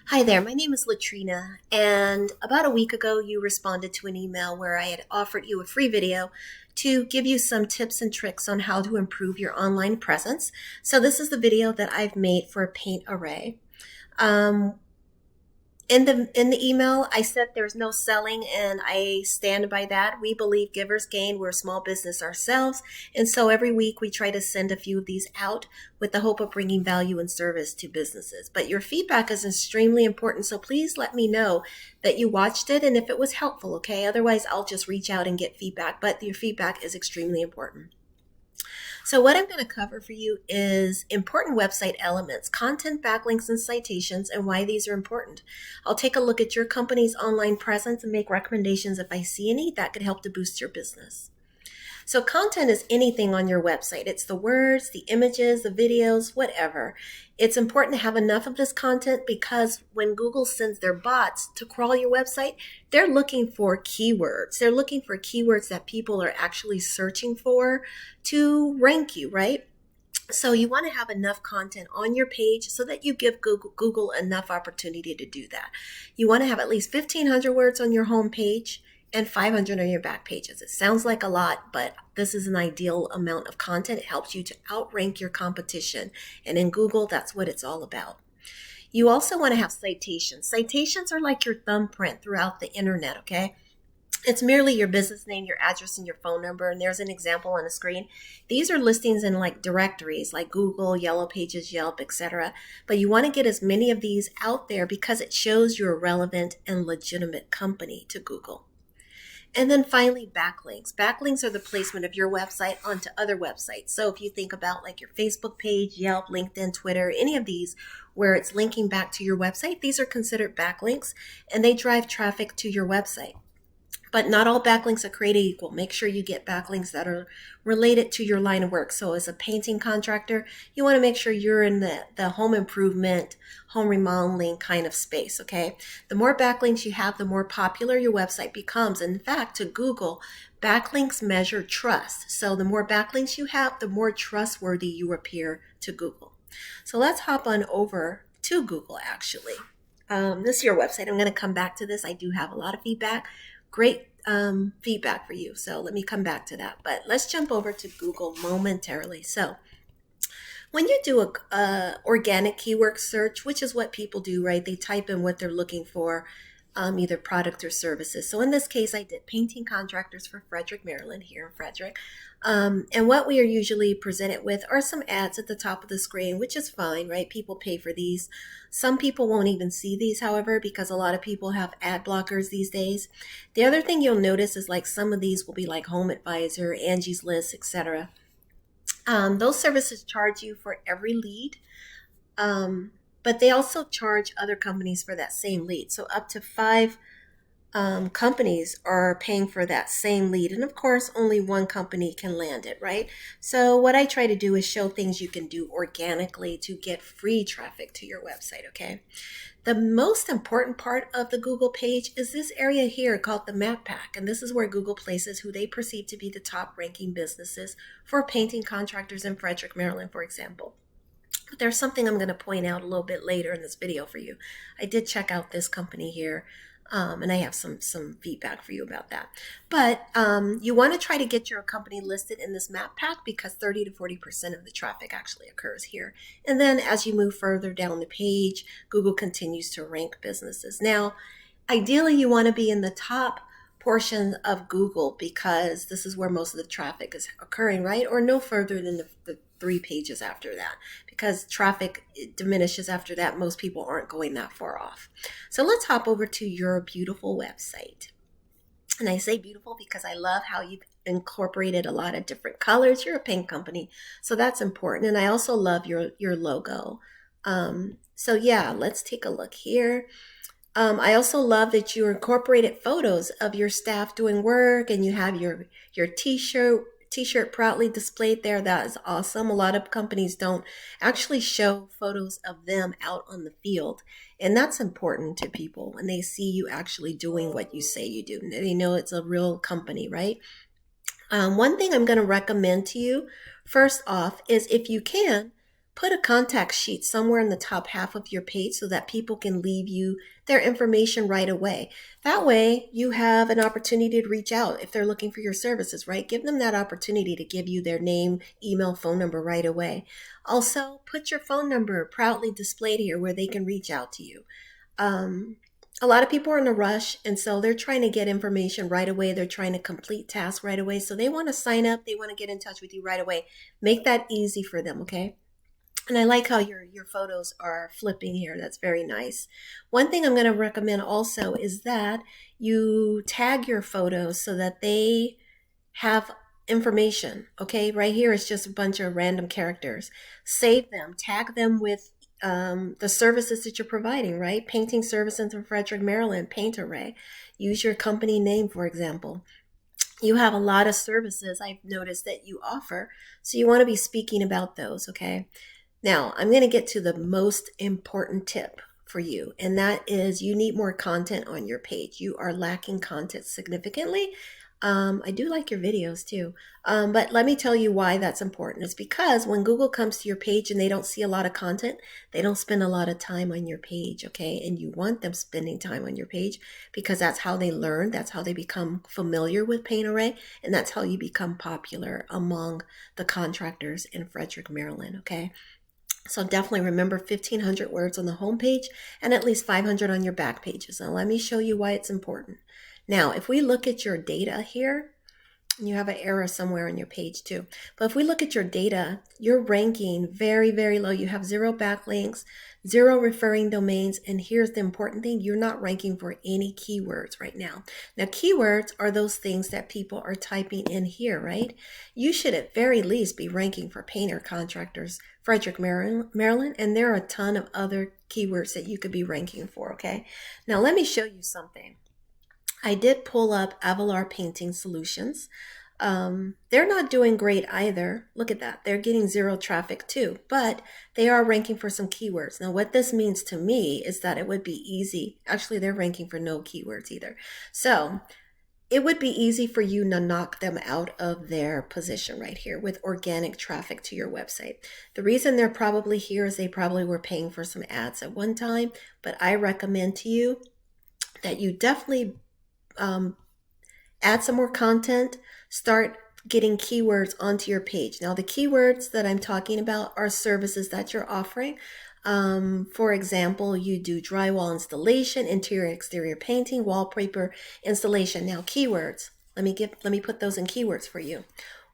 Hi there, my name is Latrina, and about a week ago you responded to an email where I had offered you a free video to give you some tips and tricks on how to improve your online presence. So this is the video that I've made for Paint Array. Um, in the email, I said there's no selling, and I stand by that. We believe givers gain. We're a small business ourselves, and so every week we try to send a few of these out with the hope of bringing value and service to businesses. But your feedback is extremely important, so please let me know that you watched it and if it was helpful. Okay, otherwise I'll just reach out and get feedback. But your feedback is extremely important. So what I'm going to cover for you is important website elements, content, backlinks, and citations, and why these are important. I'll take a look at your company's online presence and make recommendations if I see any that could help to boost your business. So content is anything on your website. It's the words, the images, the videos, whatever. It's important to have enough of this content because when Google sends their bots to crawl your website, they're looking for keywords. They're looking for keywords that people are actually searching for to rank you, right? So you want to have enough content on your page so that you give Google enough opportunity to do that. You want to have at least 1,500 words on your home page and 500 on your back pages. It sounds like a lot, but this is an ideal amount of content. It helps you to outrank your competition. And in Google, that's what it's all about. You also want to have citations. Citations are like your thumbprint throughout the internet, okay? It's merely your business name, your address, and your phone number. And there's an example on the screen. These are listings in like directories like Google, Yellow Pages, Yelp, etc. But you want to get as many of these out there because it shows you're a relevant and legitimate company to Google. And then finally, backlinks. Backlinks are the placement of your website onto other websites. So if you think about like your Facebook page, Yelp, LinkedIn, Twitter, any of these where it's linking back to your website, these are considered backlinks and they drive traffic to your website. But not all backlinks are created equal. Make sure you get backlinks that are related to your line of work. So as a painting contractor, you want to make sure you're in the home improvement, home remodeling kind of space, okay? The more backlinks you have, the more popular your website becomes. In fact, to Google, backlinks measure trust. So the more backlinks you have, the more trustworthy you appear to Google. So let's hop on over to Google actually. This is your website. I'm going to come back to this. I do have a lot of feedback. Great feedback for you. So let me come back to that. But let's jump over to Google momentarily. So when you do a organic keyword search, which is what people do, right? They type in what they're looking for, either product or services. So in this case, I did painting contractors for Frederick, Maryland, here in Frederick. And what we are usually presented with are some ads at the top of the screen, which is fine, right? People pay for these. Some people won't even see these, however, because a lot of people have ad blockers these days. The other thing you'll notice is like some of these will be like Home Advisor, Angie's List, etc. Those services charge you for every lead. But they also charge other companies for that same lead. So up to five companies are paying for that same lead. And of course, only one company can land it, right? So what I try to do is show things you can do organically to get free traffic to your website, okay? The most important part of the Google page is this area here called the map pack. And this is where Google places who they perceive to be the top ranking businesses for painting contractors in Frederick, Maryland, for example. There's something I'm going to point out a little bit later in this video for you. I did check out this company here, and I have some feedback for you about that. But you want to try to get your company listed in this map pack because 30 to 40% of the traffic actually occurs here. And then as you move further down the page, Google continues to rank businesses. Now, ideally, you want to be in the top portion of Google because this is where most of the traffic is occurring, right? Or no further than the 3 pages after that, because traffic diminishes after that. Most people aren't going that far off. So let's hop over to your beautiful website. And I say beautiful because I love how you've incorporated a lot of different colors. You're a paint company, so that's important. And I also love your logo. So yeah, let's take a look here. I also love that you incorporated photos of your staff doing work, and you have your t-shirt proudly displayed there. That is awesome. A lot of companies don't actually show photos of them out on the field, and that's important to people when they see you actually doing what you say you do. They know it's a real company, right? One thing I'm going to recommend to you first off is if you can, put a contact sheet somewhere in the top half of your page so that people can leave you their information right away. That way you have an opportunity to reach out if they're looking for your services, right? Give them that opportunity to give you their name, email, phone number right away. Also, put your phone number proudly displayed here where they can reach out to you. A lot of people are in a rush, and so they're trying to get information right away. They're trying to complete tasks right away. So they want to sign up. They want to get in touch with you right away. Make that easy for them, okay? And I like how your photos are flipping here. That's very nice. One thing I'm going to recommend also is that you tag your photos so that they have information. Okay, right here is just a bunch of random characters. Save them, tag them with the services that you're providing, right? Painting services in Frederick, Maryland, Paint Array. Use your company name, for example. You have a lot of services I've noticed that you offer, so you want to be speaking about those, okay? Now, I'm going to get to the most important tip for you, and that is you need more content on your page. You are lacking content significantly. I do like your videos too, but let me tell you why that's important. It's because when Google comes to your page and they don't see a lot of content, they don't spend a lot of time on your page, okay? And you want them spending time on your page because that's how they learn, that's how they become familiar with Paint Array, and that's how you become popular among the contractors in Frederick, Maryland, okay? So definitely remember 1,500 words on the home page and at least 500 on your back pages. Now let me show you why it's important. Now, if we look at your data here, you have an error somewhere on your page too. But if we look at your data, you're ranking very, very low. You have 0 backlinks, 0 referring domains. And here's the important thing. You're not ranking for any keywords right now. Now, keywords are those things that people are typing in here, right? You should at very least be ranking for painter contractors, Frederick, Maryland. And there are a ton of other keywords that you could be ranking for, okay? Now, let me show you something. I did pull up Avalar Painting Solutions. They're not doing great either. Look at that. They're getting 0 traffic too, but they are ranking for some keywords. Now, what this means to me is that it would be easy. Actually, they're ranking for no keywords either. So it would be easy for you to knock them out of their position right here with organic traffic to your website. The reason they're probably here is they probably were paying for some ads at one time, but I recommend to you that you definitely add some more content, start getting keywords onto your page. Now, the keywords that I'm talking about are services that you're offering. For example, you do drywall installation, interior and exterior painting, wallpaper installation. Now, keywords, let me put those in keywords for you.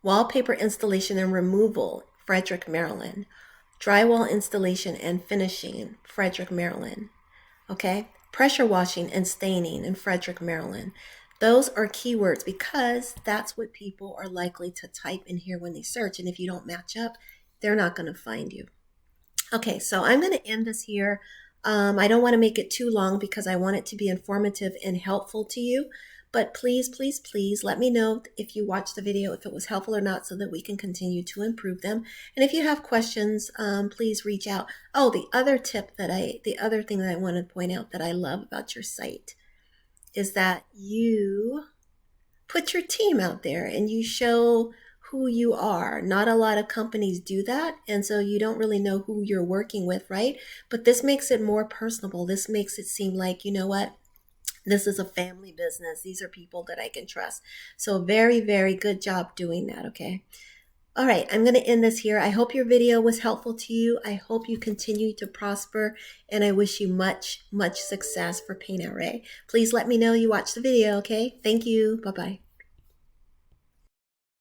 Wallpaper installation and removal, Frederick, Maryland. Drywall installation and finishing, Frederick, Maryland. Okay? Pressure washing and staining in Frederick, Maryland. Those are keywords because that's what people are likely to type in here when they search. And if you don't match up, they're not going to find you. Okay, so I'm going to end this here. I don't want to make it too long because I want it to be informative and helpful to you. But please, please, please let me know if you watched the video, if it was helpful or not, so that we can continue to improve them. And if you have questions, please reach out. Oh, the other thing that I want to point out that I love about your site is that you put your team out there and you show who you are. Not a lot of companies do that, and so you don't really know who you're working with, right? But this makes it more personable. This makes it seem like, you know what? This is a family business. These are people that I can trust. So very, very good job doing that, okay? All right, I'm going to end this here. I hope your video was helpful to you. I hope you continue to prosper, and I wish you much, much success for Paint Array. Please let me know you watched the video, okay? Thank you. Bye-bye.